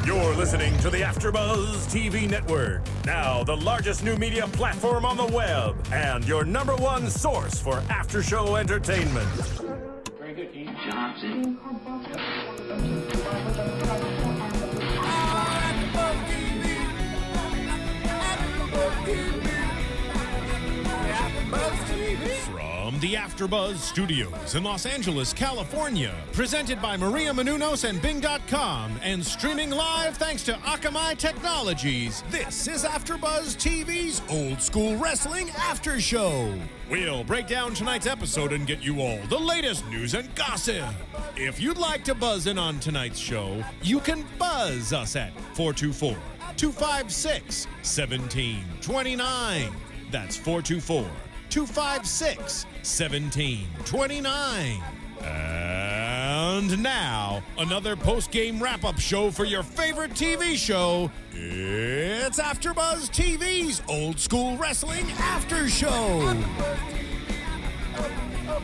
You're listening to the AfterBuzz TV network, now the largest new media platform on the web, and your #1 source for after-show entertainment. Very good, Ian Johnson. From the AfterBuzz Studios in Los Angeles, California, presented by Maria Menounos and Bing.com, and streaming live thanks to Akamai Technologies, this is AfterBuzz TV's Old School Wrestling After Show. We'll break down tonight's episode and get you all the latest news and gossip. If you'd like to buzz in on tonight's show, you can buzz us at 424-256-1729. That's 424-256-1729. And now, another post-game wrap-up show for your favorite TV show. It's AfterBuzz TV's Old School Wrestling After Show.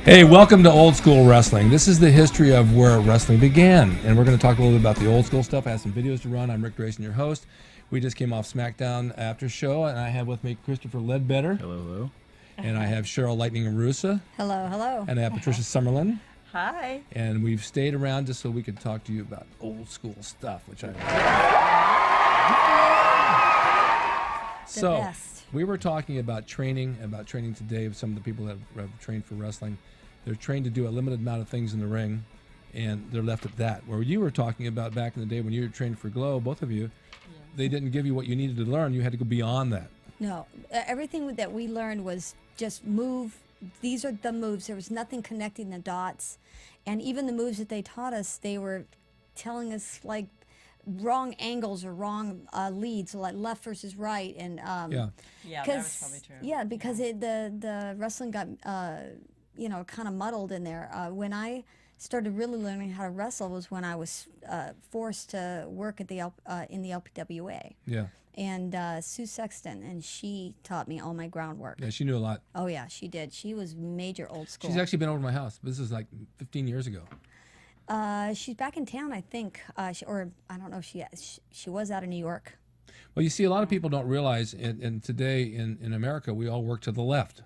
Hey, welcome to Old School Wrestling. This is the history of where wrestling began, and we're going to talk a little bit about the old school stuff. I have some videos to run. I'm Ric Drasin, your host. We just came off SmackDown after show, and I have with me Christopher Ledbetter. Hello, hello. And I have Cheryl Lightning Rusa. Hello, hello. And I have Patricia Summerland. Hi. And we've stayed around just so we could talk to you about old school stuff, which I So, best. we were talking about training today with some of the people that have trained for wrestling. They're trained to do a limited amount of things in the ring, and they're left at that. Where you were talking about back in the day when you were trained for Glow, both of you, they didn't give you what you needed to learn. You had to go beyond that. No, everything that we learned was just move. These are the moves. There was nothing connecting the dots. And even the moves that they taught us, they were telling us like wrong angles or wrong leads, so like left versus right. And Yeah, that was probably true. Yeah, because the wrestling got kind of muddled in there. When I started really learning how to wrestle was when I was forced to work at the in the LPWA. Yeah. And Sue Sexton, and she taught me all my groundwork. Yeah, she knew a lot. Oh yeah, she did. She was major old school. She's actually been over to my house. This is like 15 years ago. She's back in town, I think, or I don't know if she was out of New York. Well, you see, a lot of people don't realize, and today in America, we all work to the left.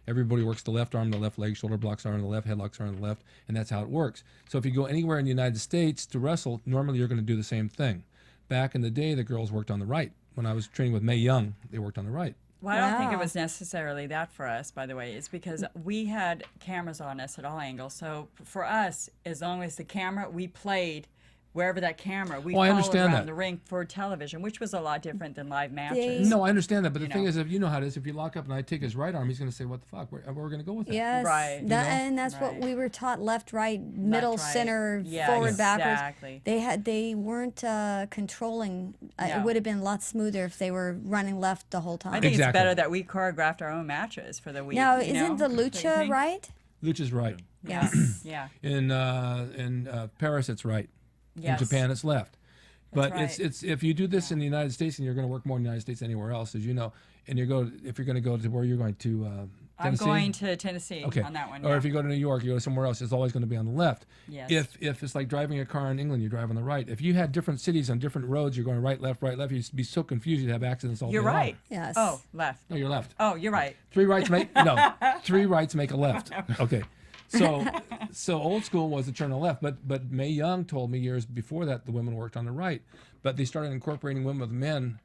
Everybody works the left arm, the left leg, shoulder blocks are on the left, headlocks are on the left, and that's how it works. So if you go anywhere in the United States to wrestle, normally you're going to do the same thing. Back in the day, the girls worked on the right. When I was training with Mae Young, they worked on the right. Well, I don't think it was necessarily that for us, by the way. It's because we had cameras on us at all angles. So for us, as long as the camera, we played wherever that camera, we followed around the ring for television, which was a lot different than live matches. No, I understand that, but the thing is, if you know how it is, if you lock up and I take his right arm, he's going to say, "What the fuck? Where are we going to go with that?" Yes, right. And that's what we were taught: left, right, middle, Left, right. center, Yeah, forward, exactly. backwards. They weren't controlling. It would have been a lot smoother if they were running left the whole time. I think it's better that we choreographed our own matches for the week. Now, isn't the lucha right? Lucha's right. Yes. Yeah. In Paris, it's right. Yes. In Japan, it's left. But right. it's if you do this in the United States, and you're going to work more in the United States than anywhere else, as you know, and if you're going to go to where you're going to Tennessee? I'm going to Tennessee on that one. Or if you go to New York, you go to somewhere else, it's always going to be on the left. Yes. If it's like driving a car in England, you drive on the right. If you had different cities on different roads, you're going right, left, you'd be so confused you'd have accidents all You're day long. right. Yes. Oh, left. No, you're left. Oh, you're right. Three rights make a left. Okay. So old school was to turn to the left, but Mae Young told me years before that the women worked on the right, but they started incorporating women with men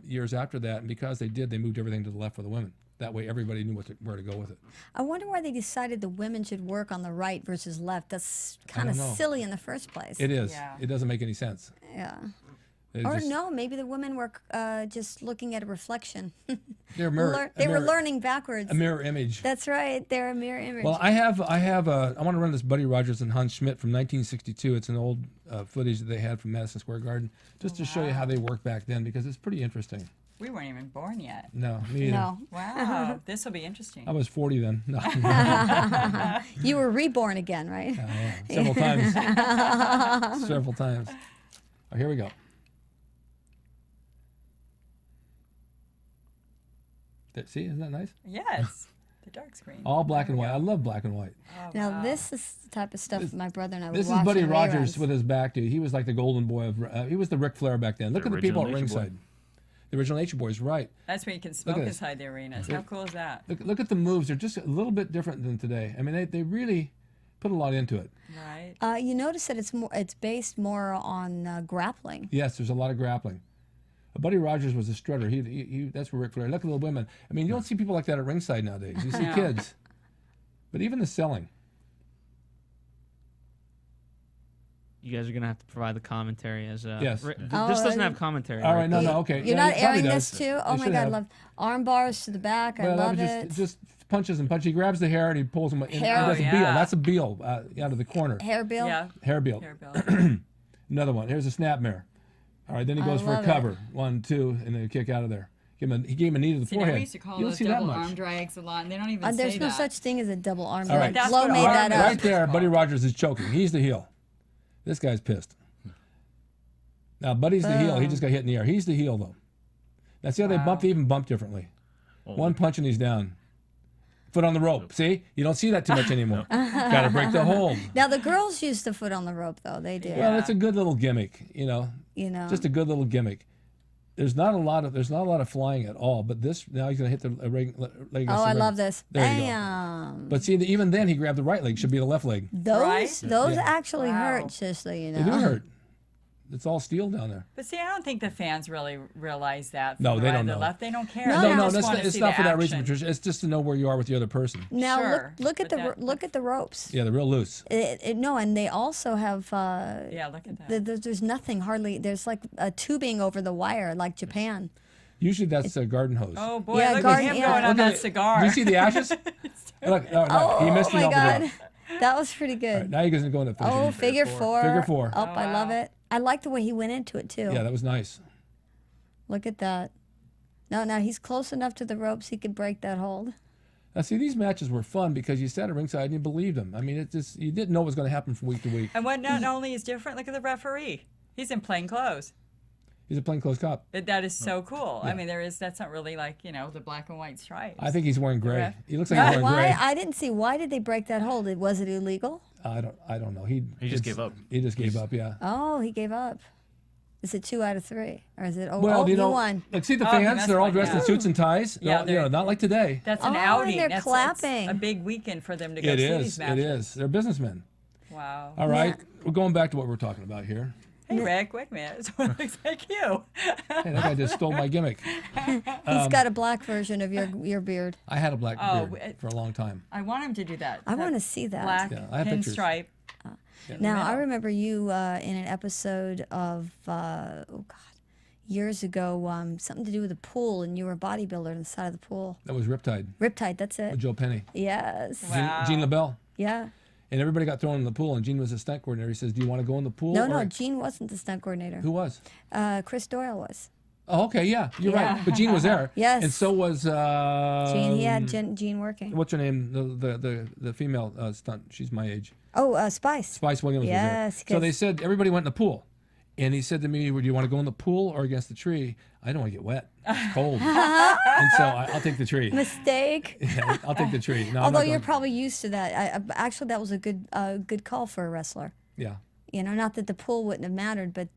years after that, and because they did, they moved everything to the left for the women. That way, everybody knew where to go with it. I wonder why they decided the women should work on the right versus left. That's kind of silly in the first place. It is. Yeah. It doesn't make any sense. Yeah. Or no, maybe the women were just looking at a reflection. They're mirror. They were learning backwards. A mirror image. That's right. They're a mirror image. Well, I want to run this Buddy Rogers and Hans Schmidt from 1962. It's an old footage that they had from Madison Square Garden, just to show you how they worked back then, because it's pretty interesting. We weren't even born yet. No, me either. No. Wow, this will be interesting. I was 40 then. No. You were reborn again, right? Yeah. Several times. Several times. Oh, here we go. See, isn't that nice? Yes. The dark screen. All black and white. I love black and white. Now this is the type of stuff my brother and I would This watch. is Buddy in Rogers reruns. with his back to you. He was like the golden boy of. He was the Ric Flair back then. Look at the people at original Nature Boy. ringside. The original Nature Boys, right? That's where you can smoke at this. inside the arenas. How cool is that? Look at the moves. They're just a little bit different than today. I mean, they really put a lot into it. Right. You notice that it's based more on grappling. Yes, there's a lot of grappling. Buddy Rogers was a strutter. He that's where Ric Flair. Look at the little women. I mean, you don't see people like that at ringside nowadays. You see No. kids. But even the selling. You guys are gonna have to provide the commentary as Yes. This Oh, doesn't have commentary. All right, right? no, okay. You're Yeah, not it probably airing does. this too? It Oh my should God, I have. love arm bars to the back. I Well, that love was it. just punches and punches. He grabs the hair and he pulls them. And Hair. that's a Oh, Beal. yeah. That's a Beal out of the corner. Hair bill. Yeah. Hair Beal. Hair bill. Another one. Here's a snapmare. All right, then he I goes for a love it. cover. 1, 2, and then a kick out of there. He gave him a knee to the See, now forehead. we used to call you don't those see that double much. arm drags a lot, and they don't even say There's no that. such thing as a double arm All drag. right. That's Flo what made arm that drag up. Right there, It's Buddy called. Rogers is choking. He's the heel. This guy's pissed. Now, Buddy's the heel. He just got hit in the air. He's the heel, though. Now, see how they bump? They even bump differently. One punch and he's down. Foot on the rope. See? You don't see that too much anymore. Got to break the hold. Now the girls use the foot on the rope though. They do. Well, it's a good little gimmick, you know. Just a good little gimmick. There's not a lot of flying at all, but this now he's gonna hit the leg. Oh, I love this. There you go. Bam. But see, even then he grabbed the right leg. Should be the left leg. Those Right? actually Wow. hurt, just so you know. They do hurt. It's all steel down there. But see, I don't think the fans really realize that. No, from the they right don't or the know. left. They don't care. No, They no, No, just that's wanna not, it's see not the for that reason, action. Patricia. It's just to know where you are with the other person. Now Sure, look at but look at the ropes. Yeah, they're real loose. No, and they also have. Yeah, look at that. There's nothing hardly. There's like a tubing over the wire, like Japan. Usually that's a garden hose. Oh boy, Yeah, look at garden- him yeah. going on Look at that it. cigar. Do you see the ashes? Look, no, he missed Oh the my elbow God, drop. that was pretty good. All right, now he goes to go into finishing. Oh, figure four. Figure four. Oh, I love it. I like the way he went into it too. Yeah, that was nice. Look at that. No, he's close enough to the ropes he could break that hold. Now, see, these matches were fun because you sat at ringside and you believed them. I mean, it just you didn't know what was going to happen from week to week. And what not only is different, look at the referee. He's in plain clothes. He's a plainclothes cop. That is so cool. I mean, that's not really like, the black and white stripes. I think he's wearing gray. ref- He looks like he's wearing Why? gray. I didn't see. Why did they break that hold? Was it illegal? I don't know. He just gave up. He just gave up. Yeah. Oh, he gave up. Is it 2 out of 3, or is it? Oh, Well, you you know, won. like see the Oh, he fans. must They're all win, dressed in yeah. suits and ties. Yeah, No, they're- not like today. That's an Oh, outing. they're It's clapping. a big weekend for them to go It see is. these It matches. is. They're businessmen. Wow. All right. We're going back to what we're talking about here. Hey, Rick, wait a minute. This one looks like you. Hey, that guy just stole my gimmick. He's got a black version of your beard. I had a black Oh, beard for a long time. I want him to do that. I want to see that. Black Yeah, I have pictures. pinstripe. Now I remember you in an episode of years ago, something to do with a pool, and you were a bodybuilder on the side of the pool. That was Riptide Riptide, that's it. with Joe Penny. Yes. Wow. Gene LaBelle. Yeah. And everybody got thrown in the pool, and Gene was a stunt coordinator. He says, "Do you want to go in the pool?" No, or-" Gene wasn't the stunt coordinator. Who was? Chris Doyle was. Oh, okay, yeah, you're Yeah. right. But Gene was there. Yes. And so was Gene. He had Gene working. what's her name? The female stunt. She's my age. Oh, Spice. Spice Williams Yes, was there. So they 'cause- said everybody went in the pool, and he said to me, "Do you want to go in the pool or against the tree?" I don't want to get wet. It's cold, and so I'll take the tree. Mistake. Yeah, I'll take the tree. No, I'm Although not you're going- probably used to that. Actually, that was a good call for a wrestler. yeah. You know, not that the pool wouldn't have mattered, but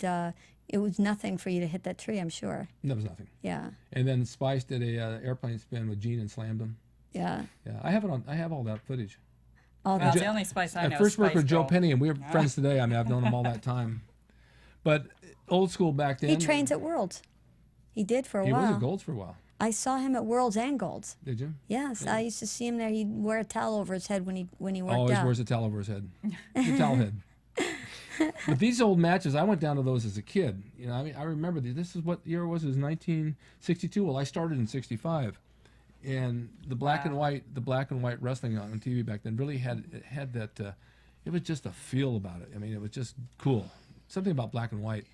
it was nothing for you to hit that tree, I'm sure. That was nothing. Yeah. And then Spice did a airplane spin with Gene and slammed him. Yeah. Yeah, I have it on. I have all that footage. All Well, that. the only Spice I know I is first worked Spice with Joe Girl. Penny, and we were friends today. I mean, I've known him all that time. But old school back then. He trains at Worlds. He did for a He while. was at Golds for a while. I saw him at Worlds and Golds. Did you? Yes, I used to see him there. He'd wear a towel over his head when he worked Always out. wears a towel over his head. The towel head. But these old matches, I went down to those as a kid. You know, I mean, I remember this is what year it was. It was 1962. Well, I started in '65, and the black and white wrestling on TV back then really had that. It was just a feel about it. I mean, it was just cool. Something about black and white.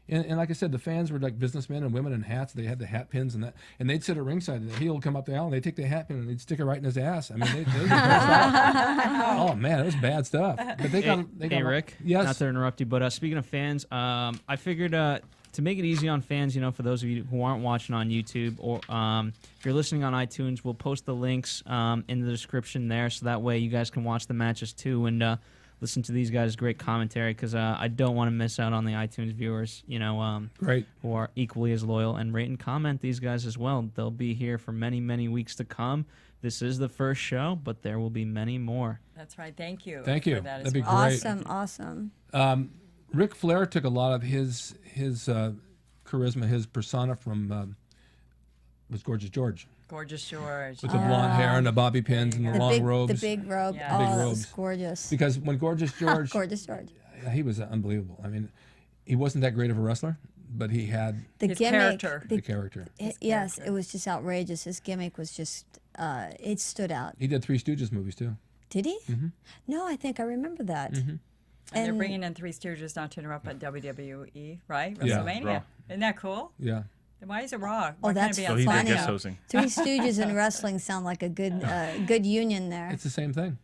And like I said, the fans were like businessmen and women in hats. They had the hat pins and that, and they'd sit at ringside. And the heel would come up the aisle, and they'd take the hat pin and they'd stick it right in his ass. I mean, they were oh man, it was bad stuff. But they got Hey, Rick. Yes. Not to interrupt you, but speaking of fans, I figured to make it easy on fans, for those of you who aren't watching on YouTube or if you're listening on iTunes, we'll post the links in the description there, so that way you guys can watch the matches too and listen to these guys' great commentary, because I don't want to miss out on the iTunes viewers, Great. who are equally as loyal, and rate and comment these guys as well. They'll be here for many, many weeks to come. This is the first show, but there will be many more. That's right. Thank you. Thank you. For that That'd as be well. great. Awesome. Ric Flair took a lot of his charisma, his persona from was Gorgeous George, Gorgeous George. with the blonde hair and the bobby pins and the long robes. The big robe. Yeah. Oh, Big that robes. was gorgeous. Because when Gorgeous George, Gorgeous George. he was unbelievable. I mean, he wasn't that great of a wrestler, but he had The His gimmick. character. the character. Yes, it was just outrageous. His gimmick was just, it stood out. He did Three Stooges movies too. Did he? No, I think I remember that. And they're bringing in Three Stooges, not to interrupt, but WWE, right? Yeah. WrestleMania. Raw. Isn't that cool? Yeah. Then why is it Raw? Oh, Why can't that's it be So on he did funny. guest SmackDown? hosting. Three Stooges and wrestling sound like a good union there. It's the same thing.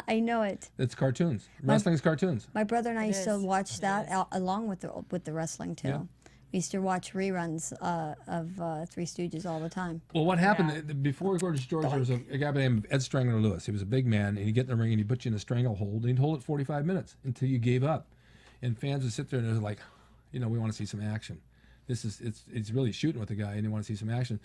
I know it. It's cartoons. Wrestling's cartoons. My brother and I used to is. watch It that is. along with the wrestling too. Yeah. We used to watch reruns of Three Stooges all the time. Well, what happened before Gorgeous George? There was a guy by the name of Ed Strangler Lewis. He was a big man, and he'd get in the ring and he'd put you in a stranglehold, and he'd hold it 45 minutes until you gave up. And fans would sit there and they're like, we want to see some action. It's really shooting with the guy, and they want to see some action.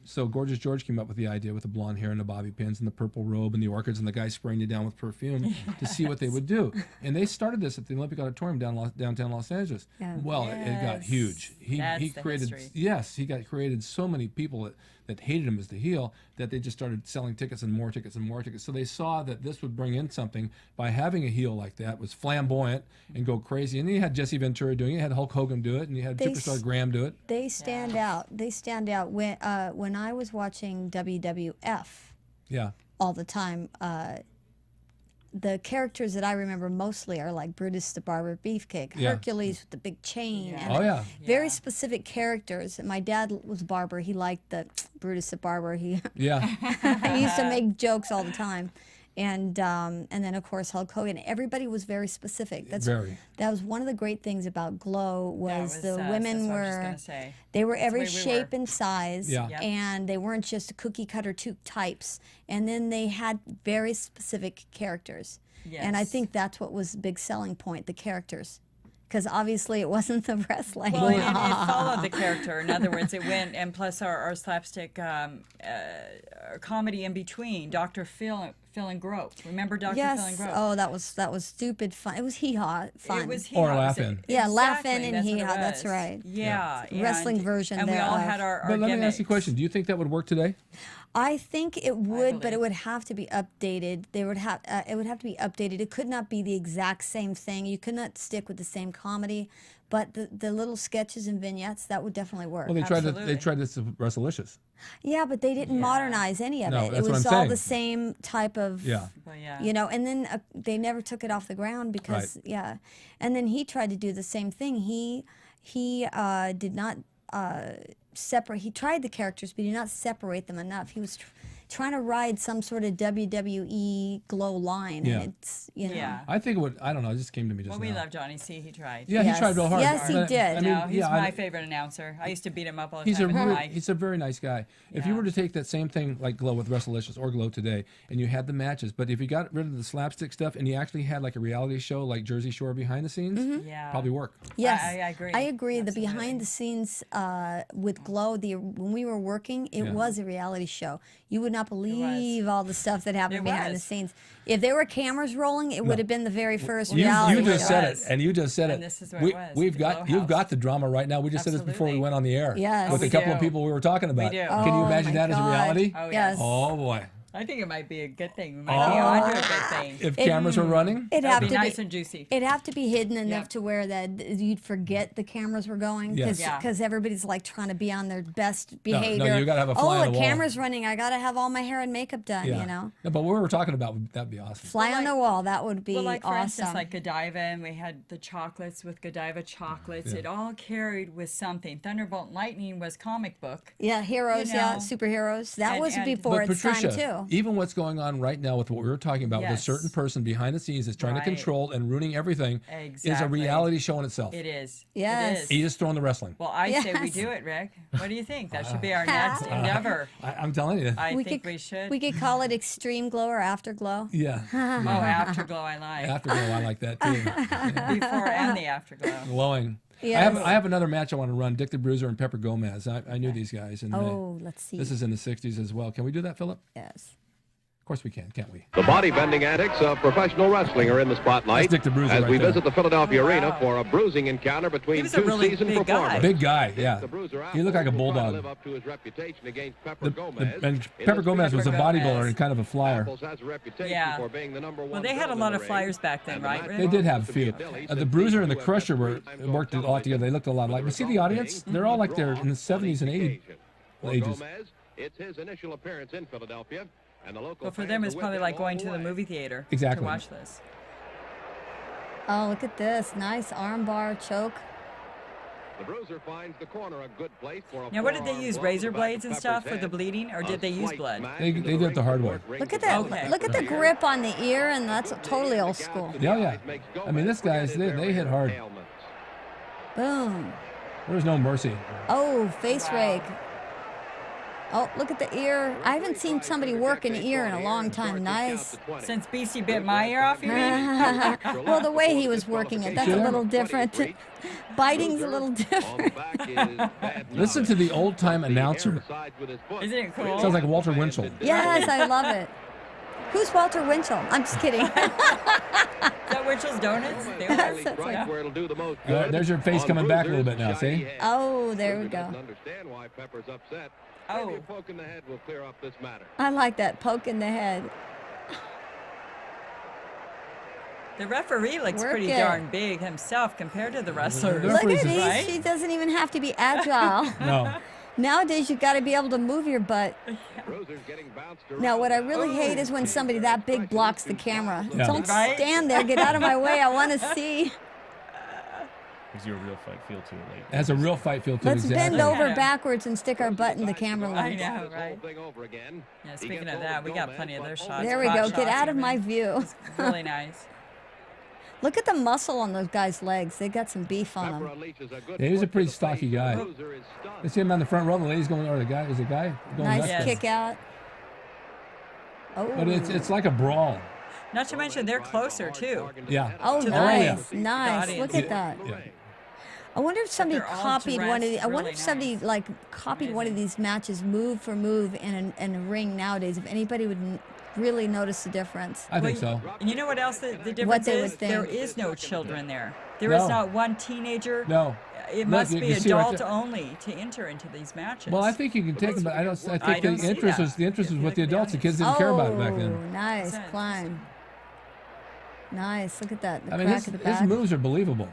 So Gorgeous George came up with the idea with the blonde hair and the bobby pins and the purple robe and the orchids and the guy spraying you down with perfume to see what they would do. And they started this at the Olympic Auditorium downtown Los Angeles. Yeah. Well, it got Yes. huge. He That's the created history. he created so many people that hated him as the heel that they just started selling tickets and more tickets and more tickets. So they saw that this would bring in something by having a heel like that, was flamboyant and go crazy. And then you had Jesse Ventura doing it, you had Hulk Hogan do it, and you had They Superstar s- Graham do it. They stand out. They stand out. When I was watching WWF Yeah. all the time, the characters that I remember mostly are like Brutus the Barber Beefcake, Yeah. Hercules with the big chain, Yeah. and Oh yeah. very Yeah. specific characters. My dad was a barber. He liked the Brutus the Barber. He Yeah. he used to make jokes all the time. And then of course Hulk Hogan. Everybody was very specific. Very. That was one of the great things about Glow was the us. women That's what I was just were gonna say. they were every the way we shape were. and size, Yeah. Yep. and they weren't just cookie cutter two types. And then they had very specific characters. And I Yes. think that's what was the big selling point, the characters. Because obviously it wasn't the wrestling. Well, it followed the character. In other words, it went, and plus our slapstick comedy in between. Dr. Phil and Grope. Remember Dr. Phil and Yes. Grope? Oh, that was stupid fun. It was hee-haw fun. It was Or hee-haw. Laugh-In. Yeah, Laugh-In Exactly, and that's what it hee-haw, that's was. right. Yeah. Wrestling version And we all thereof. had our But let me ask you a gimmicks. question. Do you think that would work today? I think it would, but believe. it would have to be updated. It would have to be updated. It could not be the exact same thing. You could not stick with the same comedy, but the little sketches and vignettes that would definitely work. Well, they Absolutely. tried this with Wrestlicious. Yeah, but they didn't modernize any of No, it. that's It what was I'm all saying. the same type of, Yeah. Well, yeah. and then they never took it off the ground because, yeah. And then he tried to do the same thing. He did not separate. He tried the characters, but he did not separate them enough. He was trying to ride some sort of WWE Glow line, Yeah. and it's Yeah. I think it would. I don't know. It just came to me just Well, now. we love Johnny C. He tried. Yeah, Yes. he tried real hard. Yes, he But, did. I mean, No, he's yeah, my favorite announcer. I used to beat him up all the He's a time. with Mike. he's a very nice guy. If you Yeah. were to take that same thing like Glow with Wrestlicious or Glow today, and you had the matches, but if you got rid of the slapstick stuff and you actually had like a reality show like Jersey Shore behind the scenes, Yeah. probably work. Yes, I agree. I agree. The Absolutely. behind the scenes with Glow, when we were working, it Yeah. was a reality show. You would not believe all the stuff that happened It behind the was. scenes. If there were cameras rolling, it would have been the very first You reality just show. said it, was. and you just said And it. this is where it was, We've the got Glow you've got House. the drama right now. We just said this before we Absolutely. went on the air. Yes. With Oh, a we couple of do. people we were talking about. do. Can you Oh, imagine my that as a God. reality? Oh, Yes. Oh boy. I think it might be a good thing. We might be on to a good thing. If cameras were running, It'd It'd have be to nice be. and juicy. It'd have to be hidden enough Yep. to where that you'd forget the cameras were going Yes. because Yeah. everybody's like trying to be on their best no, behavior. you gotta have a fly on the the wall. camera's running. I gotta have all my hair and makeup done. yeah. You know, No, but what we were talking about, that'd be awesome. fly on the wall. That would be Well, like for awesome. instance, like Godiva, and we had the chocolates with Godiva chocolates. Yeah. It all carried with something. Thunderbolt and Lightning was comic book. Yeah, heroes. You Yeah, know, superheroes. That and- was and- before But its time Patricia, too. Wow. Even what's going on right now with what we were talking about with a Yes. certain person behind the scenes that's trying to Right. control and ruining everything is a Exactly. reality show in itself. It is. Yes. It is. He is throwing the wrestling. Well, I say we Yes. do it, Rick. What do you think? That should be our next endeavor. I'm telling you. I think we should. We could call it extreme glow or afterglow. Yeah. Oh, afterglow I like. Afterglow, I like that too. Before and the afterglow. Glowing. Yes. I have another match I want to run. Dick the Bruiser and Pepper Gomez. I knew these guys. And Oh, let's see. this is in the 60s as well. Can we do that, Philip? Yes. Of course we can, can't we? The body-bending antics of professional wrestling are in the spotlight That's Dick the Bruiser as right we there. visit the Philadelphia Oh, wow. Arena for a bruising encounter between was a two really seasoned big guy. performers. Big guy, yeah. The Bruiser He looked like a Apple will try to bulldog. live up to his reputation against Pepper Gomez. And In Pepper the Gomez was a Pepper bodybuilder Gomez. and kind of a flyer. Apples has a reputation Yeah. for being the number one Well, they had a villain lot in of the flyers ring. back then, And the right, match Rick? They did have a was to be few. Billy, The Bruiser and the who have Crusher been worked a lot together. They looked a lot alike. But see the audience? They're all like they're in the 70s and 80s For ages. Gomez, it's his initial appearance in Philadelphia, and the local But for fans them, are it's with probably him like all going the to the way. movie theater Exactly. to watch this. Oh, look at this. Nice armbar choke. The Bruiser finds the corner a good place for a Now, what did they forearm use? blow to Razor the back blades of and stuff Pepper's for the head. bleeding, or A did they use slight blood? smash They into did the it the ring hard before way. it rings Look at the that. bell. Okay. Look at the grip on the ear, and that's totally old school. Yeah. I mean, this guy's, they hit hard. Boom. There was no mercy. Oh, face Wow. rake. Oh, look at the ear. I haven't seen somebody work an ear in a long time. Nice. Since BC bit my ear off, you mean? Well, the way he was working it, that's a little different. Biting's a little different. Listen to the old-time announcer. Isn't it cool? Sounds like Walter Winchell. Yes, I love it. Who's Walter Winchell? I'm just kidding. Is that Winchell's Donuts? They were. Yeah. There's your face coming back a little bit now, see? Oh, there we go. Understand why Pepper's upset. Oh. Maybe a poke in the head will clear up this matter. I like that poke in the head. The referee looks Work pretty it. darn big himself compared to the wrestlers. The Look at referee's- these. Right? She doesn't even have to be agile. No. Nowadays, you've got to be able to move your butt. Bruiser's getting bounced around. Now, what I really hate is when somebody that big blocks the camera. Yeah. Don't Right? stand there. Get out of my way. I want to see. Gives you a real fight feel to it. Like, It has a real fight feel to it. Let's Exactly. bend over Yeah. backwards and stick our butt in the camera I lens. know, This whole right? thing over again. Yeah, He speaking gets of that, over we got Gomez, plenty of but those only shots. There we Crotch go. shots Get out of even. my view. Really nice. Look at the muscle on those guys' legs. They got some beef on Pepper them. unleashes a good Yeah, he's a foot pretty to the stocky face. guy. Bruiser is stunned. You see him on the front row. The lady's going, or the guy, is a guy going Nice nuts. Yes. kick out. Oh. But it's like a brawl. Not to mention they're closer too. Yeah. Oh, to the nice, ring. nice. The Look audience. at that. Yeah. I wonder if somebody they're all copied one of dressed these. I wonder really if somebody nice. like copied one of Amazing. these matches move for move in a ring nowadays. If anybody would really notice the difference. I think so. And you know what else the difference they would is? There think. is no children there. There is No. not one teenager. No. It Look, must you be can see right adult there. only to enter into these matches. Well, I think you can take them, but I I think don't the see interest that. was with the Look at the adults. The kids audience. didn't care about it back then. Oh, nice That's climb. Nice. Look at that. The I mean, crack of the his back. moves are believable.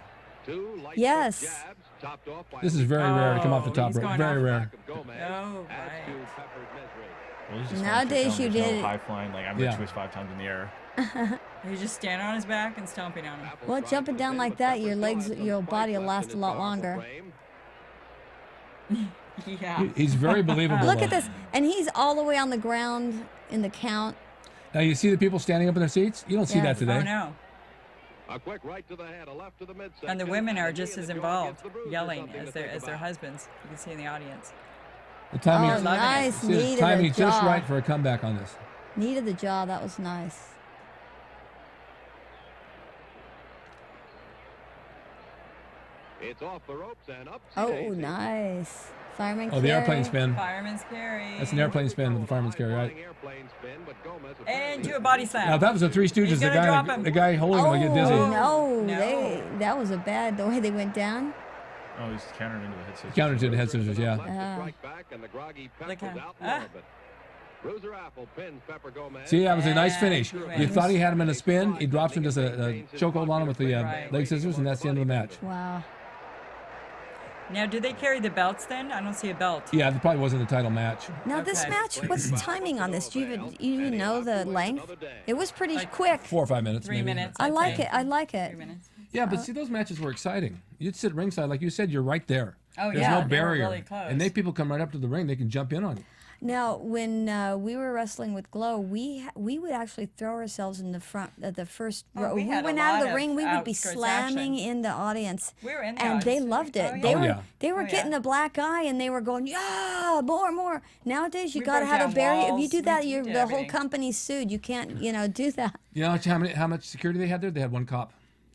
Two light Yes. jabs, topped off by This is very rare to come off the Oh, top he's rope. going Very off. rare. back of Gomez. Oh, Adds to right. Pepper's misery. well, he's just Nowadays trying to you there's did- no high flying. Like I'm Yeah. rich twist 5 times in the air. You just stand on his back and stomping on him. Apple Well, tries jumping to down defend, like but that, Pepper your still legs, has some your fight body will left last in a his lot powerful longer. frame. Yeah. He's very believable. Look though. at this, and he's all the way on the ground in the count. Now you see the people standing up in their seats. You don't see Yeah. that today. Oh no. A quick right to the head, a left to the midsection. And the women are and just he as and the jaw involved, against the bruiser, yelling something as to their think about. husbands. You can see in the audience. The timing, Oh, loving it. nice see, knee the to the timing just jaw. right for a comeback on this. Knee to the jaw. That was nice. It's off the ropes and up. Oh, Daisy. nice. Fireman Oh, the carry. airplane spin. Fireman's carry. That's an airplane spin with the fireman's carry, right? Airplane spin, but Gomez And do a body slam. Now that was the Three Stooges. He's The gonna drop guy, him. the guy holding him will get dizzy. Oh no, No. that was a bad the way they went down. Oh, he's countered into the head scissors. Counter to the head scissors, yeah. Look Look out. out. Bruiser Apple pins Pepper Gomez. See, that was a nice And finish. he You wins. thought he had him in a spin. He drops him, does a chokehold on him with the Right. leg scissors, and that's the end of the match. Wow. Now, do they carry the belts then? I don't see a belt. Yeah, it probably wasn't a title match. Now this Okay. match, what's the timing on this? Do you even know the length? It was pretty quick. 4 or 5 minutes. 3 maybe. minutes. I I'd like say. it. I like 3 it. minutes. Yeah, but see, those matches were exciting. You'd sit ringside, like you said, you're right there. Oh, There's yeah, no they were barrier. really close. And they people come right up to the ring, they can jump in on you. Now, when we were wrestling with Glow, we would actually throw ourselves in the front, the first row. we had a went out of lot the of ring, we would be outskirts slamming action. in the audience. We were in the and they audience. loved it. Oh, yeah. They Oh, were yeah. they were Oh, getting yeah. the black eye, and they were going, yeah, more. Nowadays, you We got to broke have a down barrier. If you walls. do that, We you're did the whole everything. company's sued. You can't, do that. You know how much security they had there? They had one cop.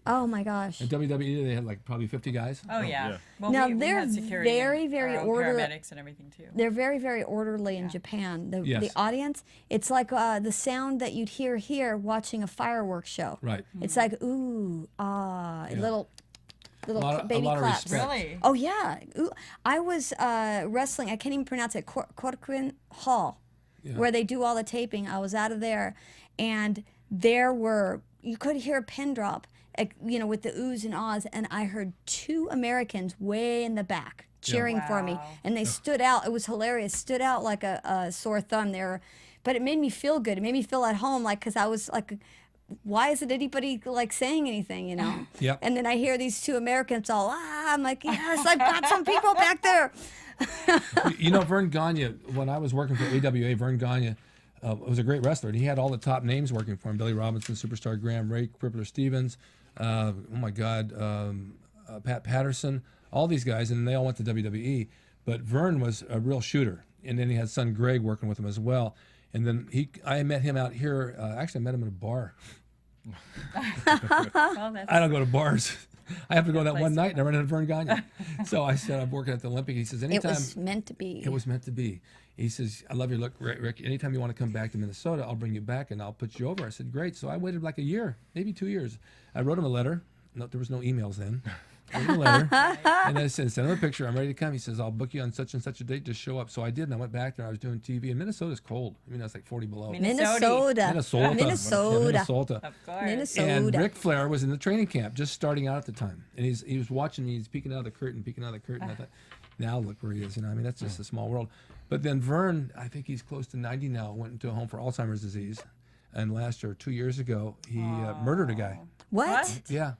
Oh my gosh. In WWE, they had like probably 50 guys. Oh, yeah. yeah. Well, Now, we they're had security very, and very our own order- paramedics and everything, too. They're very, very orderly in Japan. The Yes. audience, it's like the sound that you'd hear here watching a fireworks show. Right. It's like ooh, ah, little baby lot of claps. respect. Really? Oh yeah. Ooh. I was wrestling. I can't even pronounce it. Korakuen Hall, where they do all the taping. I was out of there, and you could hear a pin drop, with the oohs and ahs, and I heard 2 Americans way in the back cheering for me, and they stood out. It was hilarious. Stood out like a sore thumb there, but it made me feel good. It made me feel at home, because I was like, why isn't anybody saying anything, Yep. And then I hear these 2 Americans all, I'm like, yes, I've got some people back there. Vern Gagne, when I was working for AWA, Vern Gagne was a great wrestler. And he had all the top names working for him: Billy Robinson, Superstar Graham, Ray Crippler Stevens, Pat Patterson, all these guys, and they all went to WWE. But Vern was a real shooter, and then he had son Greg working with him as well. And then I met him out here. Actually, I met him at a bar. Well, that's I don't go to bars. I have to go that one place night, and I ran into Vern Gagne. So I said, I'm working at the Olympic. He says, It anytime. was meant to be. It was meant to be. He says, I love your look, Rick. Anytime you want to come back to Minnesota, I'll bring you back and I'll put you over. I said, great. So I waited like a year, maybe 2 years. I wrote him a letter. No, there was no emails then. I wrote him a letter. And I said, send him a picture. I'm ready to come. He says, I'll book you on such and such a date. Just show up. So I did, and I went back there. I was doing TV. And Minnesota's cold. I mean, that's like 40 below. Minnesota. Minnesota. Minnesota. Of course. Minnesota. And Ric Flair was in the training camp, just starting out at the time, and he was watching me. He's peeking out of the curtain. I thought, now look where he is. I mean, that's just a small world. But then Vern, I think he's close to 90 now, went into a home for Alzheimer's disease, and last year, 2 years ago, he murdered a guy. What? Yeah,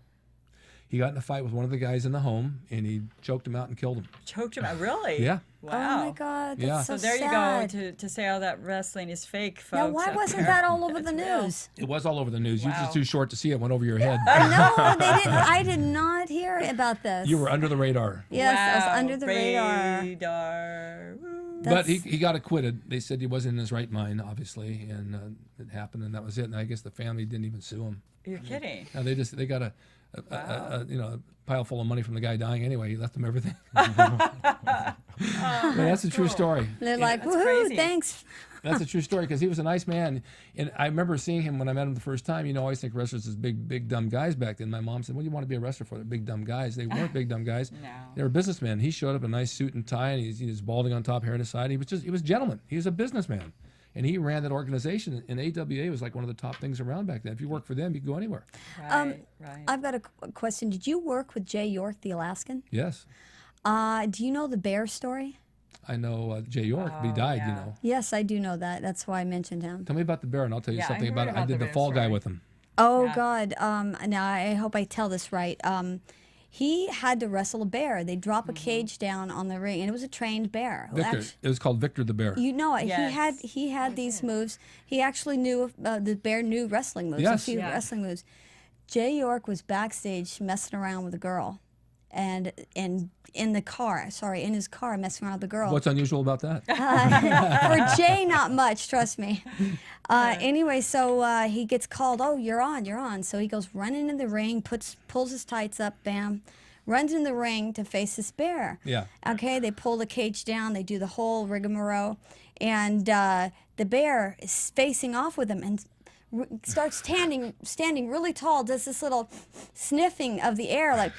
he got in a fight with one of the guys in the home, and he choked him out and killed him. Choked him out. Really? Yeah. Wow. Oh my God, that's Yeah. so So there sad. you go to say all that wrestling is fake, folks. Now, why out wasn't there. that all over the It's real. news? It was all over the news. You were Wow. just too short to see it. Went over your head. No, they didn't. I did not hear about this. You were under the radar. Yes, I was Wow. under the radar. Woo. But he got acquitted. They said he wasn't in his right mind, obviously, and it happened, and that was it. And I guess the family didn't even sue him. You're kidding. No, they got a pile full of money from the guy dying anyway. He left them everything. But that's a true story. They're like, That's woohoo, crazy. thanks. That's a true story because he was a nice man. And I remember seeing him when I met him the first time. I always think wrestlers is big, dumb guys back then. My mom said, what do you want to be a wrestler for? They're big, dumb guys. They weren't big, dumb guys. No. They were businessmen. He showed up in a nice suit and tie, and he was balding on top, hair on his side. He was a gentleman. He was a businessman. And he ran that organization. And AWA was like one of the top things around back then. If you worked for them, you could go anywhere. Right. I've got a question. Did you work with Jay York, the Alaskan? Yes. Do you know the bear story? I know Jay York, but he died, yeah. Yes, I do know that. That's why I mentioned him. Tell me about the bear, and I'll tell you Yeah, I something heard about it. I about did the the bear fall guy story. with him. Oh, Yeah. God. Now, I hope I tell this right. He had to wrestle a bear. They drop a cage down on the ring, and it was a trained bear. Victor. It was called Victor the Bear. You know it. Yes. He had these moves. He actually knew the bear knew wrestling moves. Yes. A few Yeah. wrestling moves. Jay York was backstage messing around with a girl, and in his car messing around with the girl. What's unusual about that? For Jay, not much. Trust me. Anyway, so he gets called. Oh, you're on. So he goes running in the ring, pulls his tights up, bam, runs in the ring to face this bear. Yeah. Okay, they pull the cage down. They do the whole rigmarole, and the bear is facing off with him and starts standing really tall. Does this little sniffing of the air, like.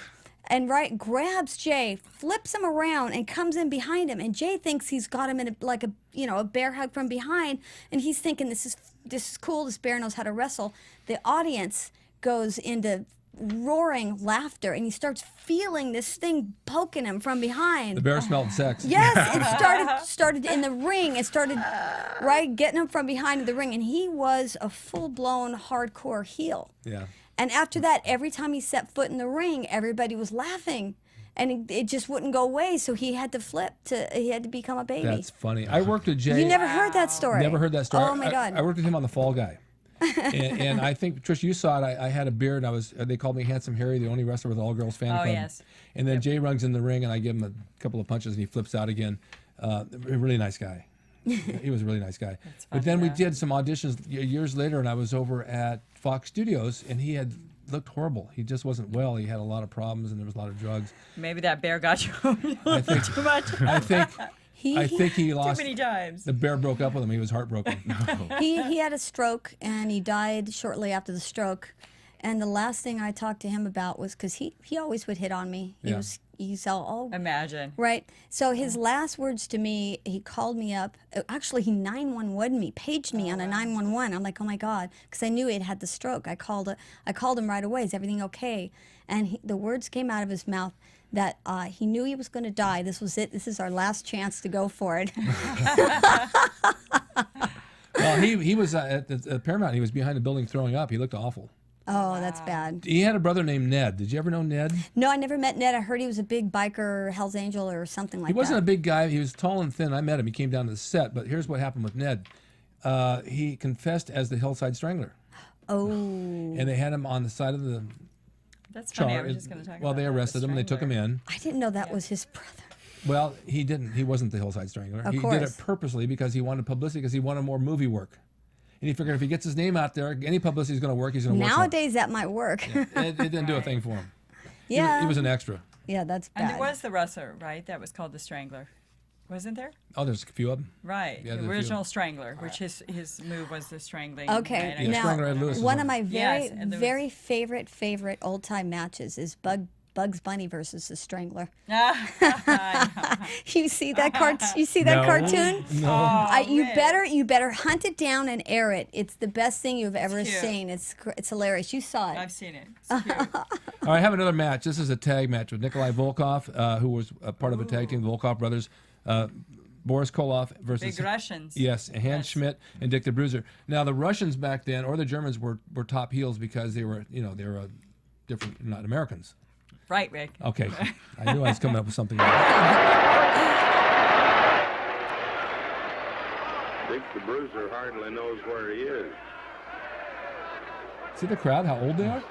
And grabs Jay, flips him around, and comes in behind him. And Jay thinks he's got him in a bear hug from behind, and he's thinking this is cool. This bear knows how to wrestle. The audience goes into roaring laughter, and he starts feeling this thing poking him from behind. The bear smelled sex. Yes, it started in the ring. It started getting him from behind the ring, and he was a full-blown hardcore heel. Yeah. And after that, every time he set foot in the ring, everybody was laughing. And it just wouldn't go away, so he had to he had to become a baby. That's funny. I worked with Jay. You never heard that story? Never heard that story. Oh my God. I worked with him on The Fall Guy. and I think, Patricia, you saw it. I had a beard. They called me Handsome Harry, the only wrestler with an all-girls fan club. Oh, yes. And then Jay runs in the ring, and I give him a couple of punches, and he flips out again. A really nice guy. He was a really nice guy. But then we did some auditions years later, and I was over at Fox Studios, and he had looked horrible. He just wasn't well. He had a lot of problems, and there was a lot of drugs. Maybe that bear got you too much. I think he lost. Too many times. The bear broke up with him. He was heartbroken. He had a stroke, and he died shortly after the stroke. And the last thing I talked to him about was, because he always would hit on me. He's all, imagine. Right. So his last words to me, he called me up. Actually, he 911'd me, paged me on a 911. I'm like, oh my God, because I knew he had had the stroke. I called him right away. Is everything okay? And the words came out of his mouth that he knew he was going to die. This was it. This is our last chance to go for it. Well, he was at the Paramount. He was behind the building throwing up. He looked awful. Oh, that's bad. He had a brother named Ned. Did you ever know Ned? No, I never met Ned. I heard he was a big biker, Hell's Angel, or something like that. He wasn't a big guy. He was tall and thin. I met him. He came down to the set. But here's what happened with Ned. He confessed as the Hillside Strangler. Oh. And they had him on the side of the That's funny. I was just going to talk about Well, they arrested him. And they took him in. I didn't know that was his brother. Well, he didn't. He wasn't the Hillside Strangler. Of He course. did it purposely because he wanted publicity, because he wanted more movie work. And he figured if he gets his name out there, any publicity is going to work. He's going to work. Nowadays, that might work. Yeah. It didn't do a thing for him. Yeah. He was an extra. Yeah, that's bad. And there was the wrestler, right? That was called the Strangler. Wasn't there? Oh, there's a few of them. Right. Yeah, the original Strangler, which his move was the strangling. Okay, right? Yeah, Strangler Ed Lewis is one one. of my Yes, and there very favorite old time matches is Bugs Bunny versus the Strangler. You see that You see that cartoon? No. You better hunt it down and air it. It's the best thing you've ever cute. seen. It's hilarious. You saw it. I've seen it. It's cute. All right, I have another match. This is a tag match with Nikolai Volkov, who was a part of a tag team, the Volkov brothers. Boris Koloff versus Big Russians. Yes, Hans Schmidt and Dick the Bruiser. Now the Russians back then, or the Germans, were top heels because they were different, not Americans. Right, Rick. Okay, I knew I was coming up with something. Dick the Bruiser hardly knows where he is. See the crowd, how old they are?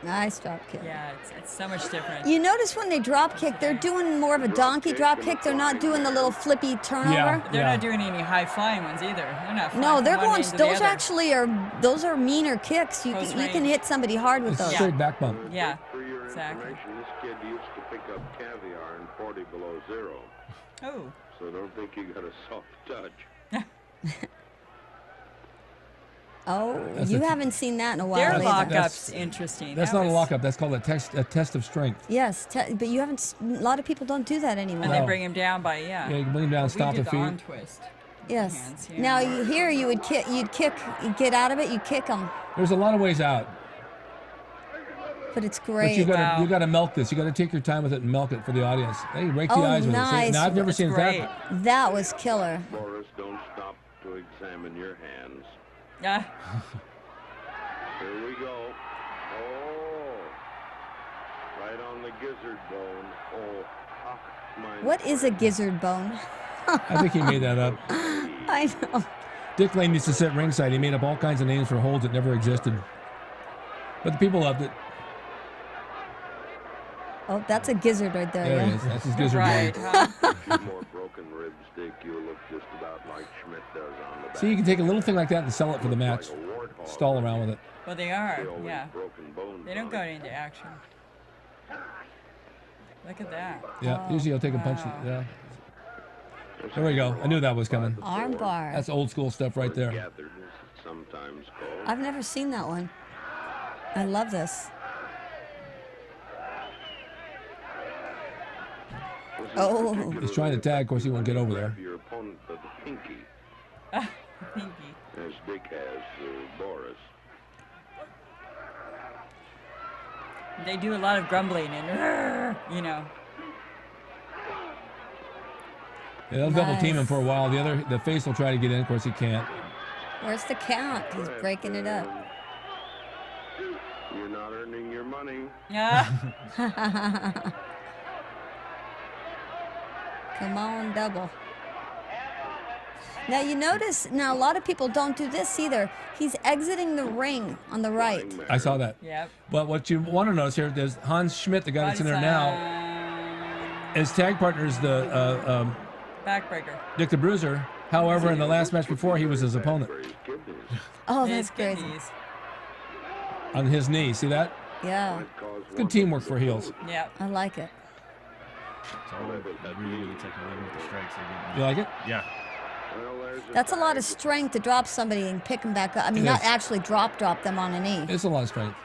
Nice drop kick. Yeah, it's so much different. You notice when they drop kick, they're doing more of a donkey drop kick. They're not doing the little flippy turnover. Yeah. They're not doing any high flying ones either. They're not. No, flying they're from one going. end to the Those other. actually are meaner kicks. You Close can range. hit somebody hard with It's a those. straight back bump. Yeah, For your exactly. information, this kid used to pick up caviar in 40 below zero. Oh, So don't think you got a soft touch. Oh, That's you a- haven't seen that in a while. their either. lockup's interesting. That's That not a was- lockup. That's called a test of strength. Yes, but you haven't. A lot of people don't do that anymore. And they No. bring him down by Yeah, you can bring him down, We stomp did the the arm feet. twist. Yes. Hands, yeah. Now here you would kick. You'd get out of it. You kick them, There's a lot of ways out, but it's but great. you Wow. got to milk this. You got to take your time with it and milk it for the audience. Hey, rake the Oh, eyes with it. See, nice. now I've never That's seen it great. that. That was killer. Boris, don't stop to examine your hands. Yeah. Here we go. Oh, right on the gizzard bone. Oh, my. What is a gizzard bone? I think he made that up. I know. Dick Lane used to sit ringside. He made up all kinds of names for holds that never existed. But the people loved it. Oh, that's a gizzard right there. There he Yeah. is. That's his gizzard Right. bone. Huh? A few more broken ribs, Dick. You'll look just about like Schmidt does on the back. See, you can take a little thing like that and sell it for the match. Like a warthog. Stall around with it. Well, they are. They always Yeah. broken bones They don't on go it. into action. Look at that. Yeah, usually I'll take a punch. wow. Yeah. There we go. I knew that was coming. Arm bar. That's old school stuff right there. Gathered, as it's sometimes called. I've never seen that one. I love this. Oh. He's trying to tag. Of course, he won't get over there. Grab your opponent by the pinky, Pinky. as Dick has Boris. They do a lot of grumbling and, you know. Yeah, they'll double team him Nice. for a while. The face will try to get in. Of course, he can't. Where's the count? He's breaking it up. You you're not earning your money. Yeah. Come on, double. Now you notice, now a lot of people don't do this either. He's exiting the ring on the right. I saw that. Yep. But what you want to notice here, there's Hans Schmidt, the guy that's in there now. His tag partner is the backbreaker. Dick the Bruiser. However, in the last match before, he was his opponent. Oh, His that's crazy. kidneys. On his knee. See that? Yeah, It's good teamwork for heels. Yep. I like it. It's all really technical with the strikes. You like it? Yeah. That's a lot of strength to drop somebody and pick them back up. I mean, It not is. actually drop them on a knee. It's a lot of strength.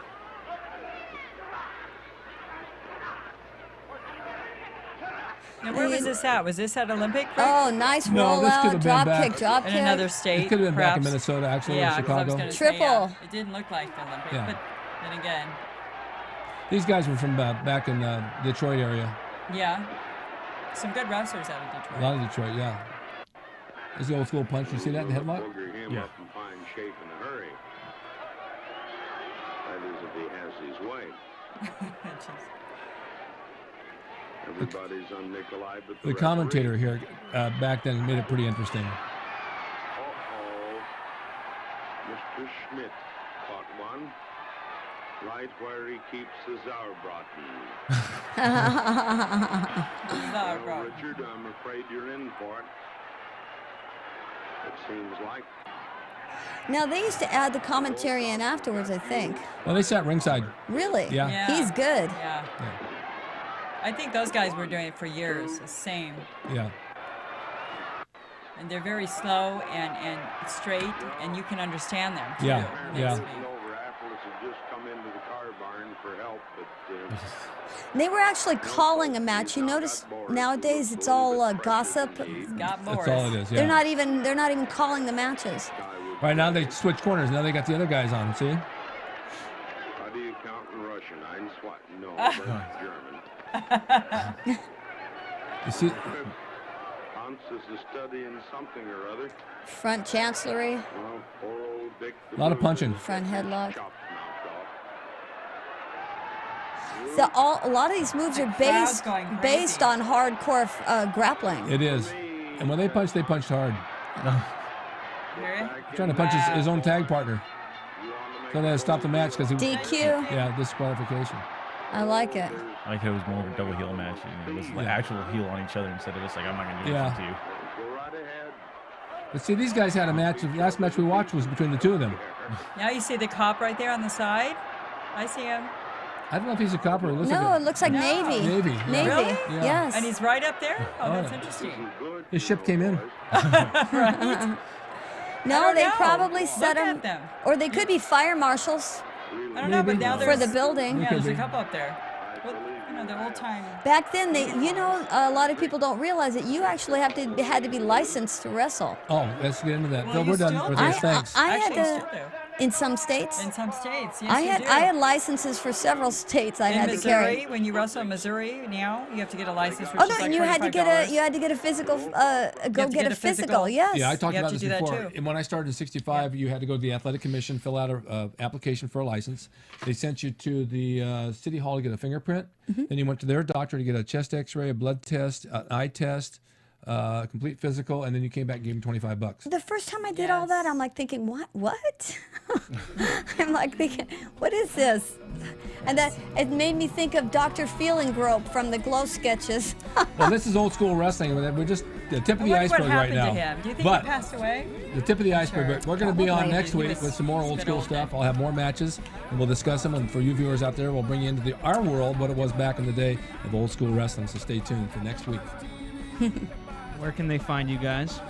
Now, where was this at? Was this at Olympic? Rick? Oh, nice No, this could rollout, have drop been back kick, drop In kick. another state. It could have been back in perhaps? Minnesota, actually, Yeah, or 'cause I was Chicago. gonna say, Triple. yeah, it didn't look like the Olympics, Yeah. but then again, These guys were from back in the Detroit area. yeah, some good wrestlers out of A Detroit. lot of Detroit, yeah. There's the old school punch. You see that in the headlock? Booger him Yeah. up in fine shape in a hurry. That is if he has his way. Jeez. Everybody's on Nikolai, but The commentator here back then made it pretty interesting. Uh-oh. Mr. Schmidt caught one. Right where he keeps his Sauerbraten. Well, Sauerbraten. Richard, I'm afraid you're in for it. It seems like. Now, they used to add the commentary in afterwards, I think. Well, they sat ringside. Really? Yeah. Yeah. He's good. Yeah. I think those guys were doing it for years, the same. Yeah. And they're very slow and straight, and you can understand them. Too, Yeah, when they yeah. speak. Overapple had just come into the car barn for help, but They were actually calling a match. You notice nowadays it's all gossip. Got Morris. That's all it is. Yeah. They're not even calling the matches. Right now they switch corners. Now they got the other guys on. See? how do you count in Russian? Ein, zwei. No, that's German. You see? Hans is studying something or other. Front chancellery, Well, poor old Dick. A lot of punching. front headlock. Chopped knocked off. So a lot of these moves are crowd's going crazy. based on hardcore grappling. It is. And when they punched hard. Here. Trying to punch his own tag partner. So they had to stop the match because he DQ. Yeah, disqualification. I like it. I like how it was more of a double heel match. And it was like actual heel on each other instead of just like, I'm not going to do Yeah. anything to you. Go right ahead. But see, these guys had a match. The last match we watched was between the two of them. Now you see the cop right there on the side. I see him. I don't know if he's a copper. It looks No, like it looks like No. Navy. Navy. Yeah. Navy. Really? Yeah. Yes. And he's right up there? Oh, that's yeah. interesting. his ship came in. No, I don't they know. probably set Look them, at them. or they could be fire marshals I don't know, but Maybe. now For there's... for the building. Yeah, there's a be. couple up there. Well, you know, the old time... Back then, a lot of people don't realize that you actually had to be licensed to wrestle. Oh, let's get into that. Well, Phil, you we're done still with do. this. Thanks. I had Actually, to still do. in some states. In some states, yes, I you had do. I had licenses for several states. I In had to carry. Missouri, when you wrestle in Missouri now, you have to get a license. Which Oh is no, like and you had to get a physical. Go to get get a a physical. physical. Yes. Yeah, I talked You have about to this do that before. too. And when I started in '65, you had to go to the athletic commission, fill out a application for a license. They sent you to the city hall to get a fingerprint. Then you went to their doctor to get a chest X-ray, a blood test, an eye test, a complete physical, and then you came back and gave them $25. The first time I did all that, I'm like thinking, what? I'm like thinking, what is this? And that it made me think of Dr. Feeling Grope from the Glow sketches. Well, this is old school wrestling. We're just the tip of the What iceberg right happened now. to him? Do you think But he passed away? the tip of the iceberg. Sure. But we're going to be on Probably. next He week was- with some more he's old been school old stuff. then. I'll have more matches, and we'll discuss them. And for you viewers out there, we'll bring you into our world, what it was back in the day of old school wrestling. So stay tuned for next week. Where can they find you guys?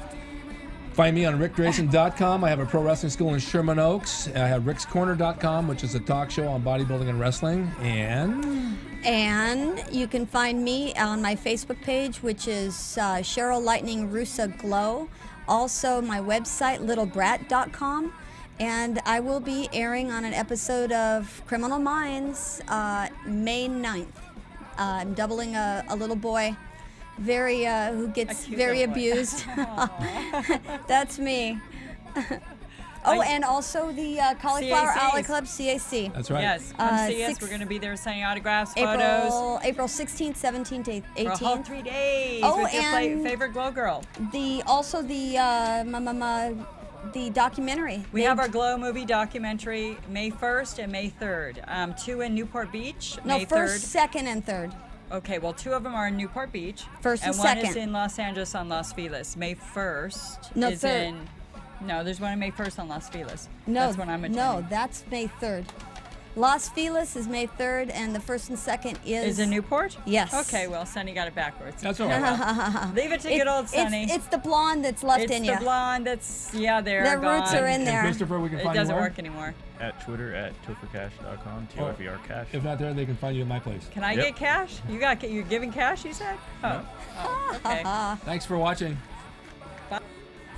Find me on RicDrasin.com. I have a pro wrestling school in Sherman Oaks. I have RicksCorner.com, which is a talk show on bodybuilding and wrestling. And you can find me on my Facebook page, which is Cheryl Lightning Rusa Glow. Also, my website, littlebrat.com. And I will be airing on an episode of Criminal Minds May 9th. I'm doubling a little boy, who gets cute very little boy. abused. That's me. Oh, and also the Cauliflower CACs. Alley Club, CAC. That's right. Yes, come see us. six- We're going to be there signing autographs, photos. April 16th, 17th, 18th. For a whole 3 days Oh, with your and favorite glow girl. the documentary. We have our Glow movie documentary May 1st and May 3rd. 2 in Newport Beach, No, May 1st, 3rd. 2nd, and 3rd. Okay, well, 2 of them are in Newport Beach. 1st and and one 2nd. is in Los Angeles on Los Feliz. May 1st No, is 3rd. in... No, there's one in May 1st on Los Feliz. No, That's when I'm attending. no, that's May 3rd. Los Feliz is May 3rd, and the 1st and 2nd Is in Newport? Yes. Okay, well, Sunny got it backwards. That's all right. Leave it to good old Sunny. It's the blonde that's left It's in the you. blonde that's, yeah, they're Their gone. roots are in And there. Christopher, we can It find you doesn't where? work anymore. At Twitter at tophercash.com, T-O-F-E-R cash. If not there, they can find you at my place. Can I Yep. get cash? You're giving cash, you said? Oh, okay. Thanks for watching.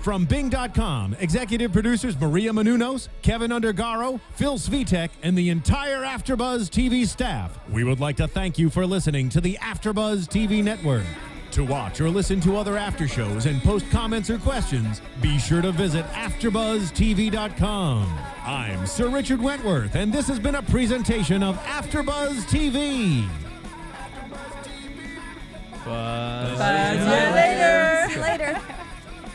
From Bing.com, executive producers Maria Menounos, Kevin Undergaro, Phil Svitek, and the entire AfterBuzz TV staff, we would like to thank you for listening to the AfterBuzz TV network. To watch or listen to other after shows and post comments or questions, be sure to visit AfterBuzzTV.com. I'm Sir Richard Wentworth, and this has been a presentation of AfterBuzz TV. See you later. See you later.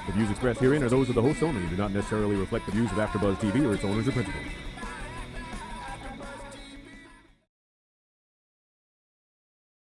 The views expressed herein are those of the hosts only and do not necessarily reflect the views of AfterBuzz TV or its owners or principals.